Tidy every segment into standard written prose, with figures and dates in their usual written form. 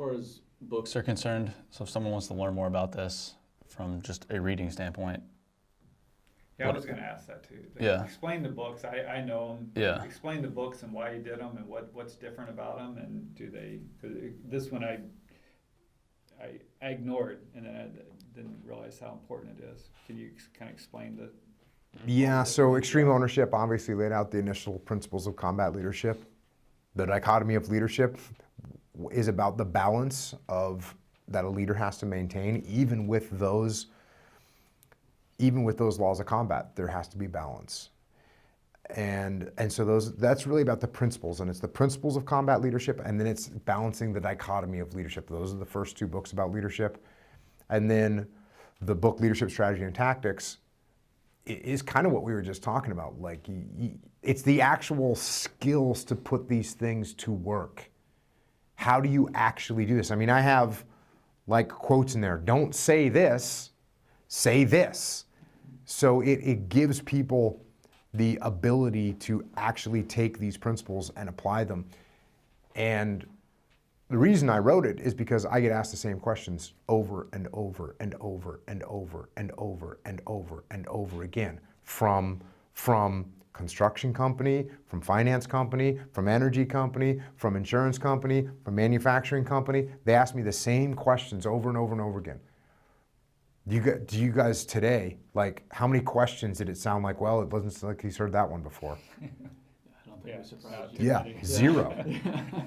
far as books are concerned, so if someone wants to learn more about this from just a reading standpoint. Yeah, I was going to ask that too. Yeah. Explain the books. I know them. Yeah. Explain the books and why you did them and what's different about them, and do they? Cause this one I ignored, and then I didn't realize how important it is. Can you kind of explain the? Yeah. So extreme ownership obviously laid out the initial principles of combat leadership. The dichotomy of leadership is about the balance of that a leader has to maintain, even with those laws of combat. There has to be balance, and so that's really about the principles, and it's the principles of combat leadership, and then it's balancing the dichotomy of leadership. Those are the first two books about leadership, and then the book Leadership Strategy and Tactics is kind of what we were just talking about. Like, it's the actual skills to put these things to work. How do you actually do this? I mean, I have like quotes in there. Don't say this, say this. So it gives people the ability to actually take these principles and apply them. And the reason I wrote it is because I get asked the same questions over and over and over and over and over and over and over again from construction company, from finance company, from energy company, from insurance company, from manufacturing company. They ask me the same questions over and over and over again. Do you guys today, like, how many questions did it sound like? Well, it doesn't sound like he's heard that one before. I don't think we surprised you. Yeah, zero.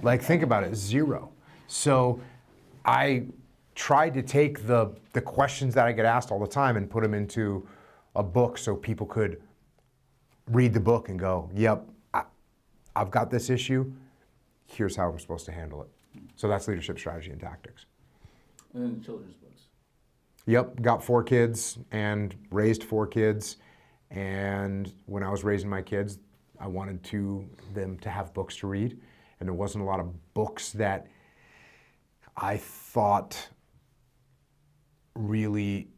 Like, think about it, zero. So I tried to take the questions that I get asked all the time and put them into a book so people could read the book and go, yep, I've got this issue. Here's how I'm supposed to handle it. So that's Leadership Strategy and Tactics. And then children's books. Yep, got 4 kids and raised 4 kids. And when I was raising my kids, I wanted them to have books to read. And there wasn't a lot of books that I thought really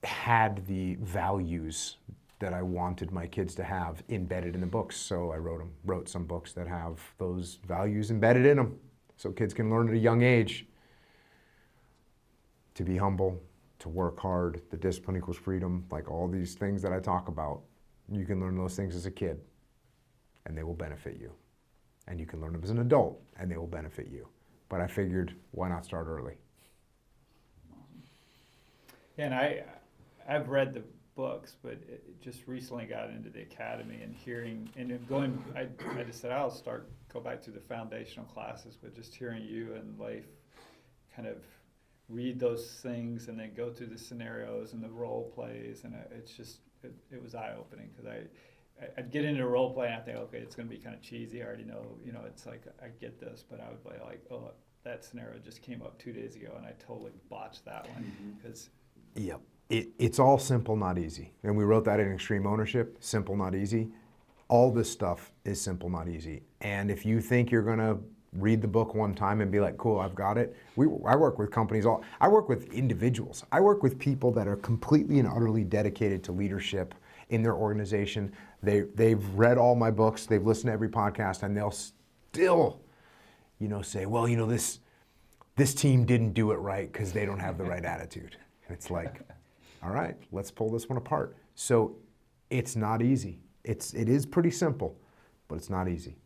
had the values that I wanted my kids to have embedded in the books. So I wrote some books that have those values embedded in them, so kids can learn at a young age to be humble, to work hard, the discipline equals freedom, like all these things that I talk about. You can learn those things as a kid, and they will benefit you. And you can learn them as an adult, and they will benefit you. But I figured, why not start early? And I've read the books, but it just recently got into the academy and hearing, and then going, I just said, go back to the foundational classes, but just hearing you and Leif kind of read those things and then go through the scenarios and the role plays, and it was eye-opening, because I'd get into a role play and I think, okay, it's going to be kind of cheesy. I already know, it's like, I get this, but I would be like, oh, that scenario just came up 2 days ago and I totally botched that one. Because Yep. It's all simple, not easy. And we wrote that in Extreme Ownership, simple, not easy. All this stuff is simple, not easy. And if you think you're going to read the book one time and be like, cool, I've got it. I work with companies, I work with individuals. I work with people that are completely and utterly dedicated to leadership in their organization. They've read all my books, they've listened to every podcast, and they'll still, say, well, this team didn't do it right because they don't have the right attitude. And it's like, all right, let's pull this one apart. So it's not easy. It is pretty simple, but it's not easy.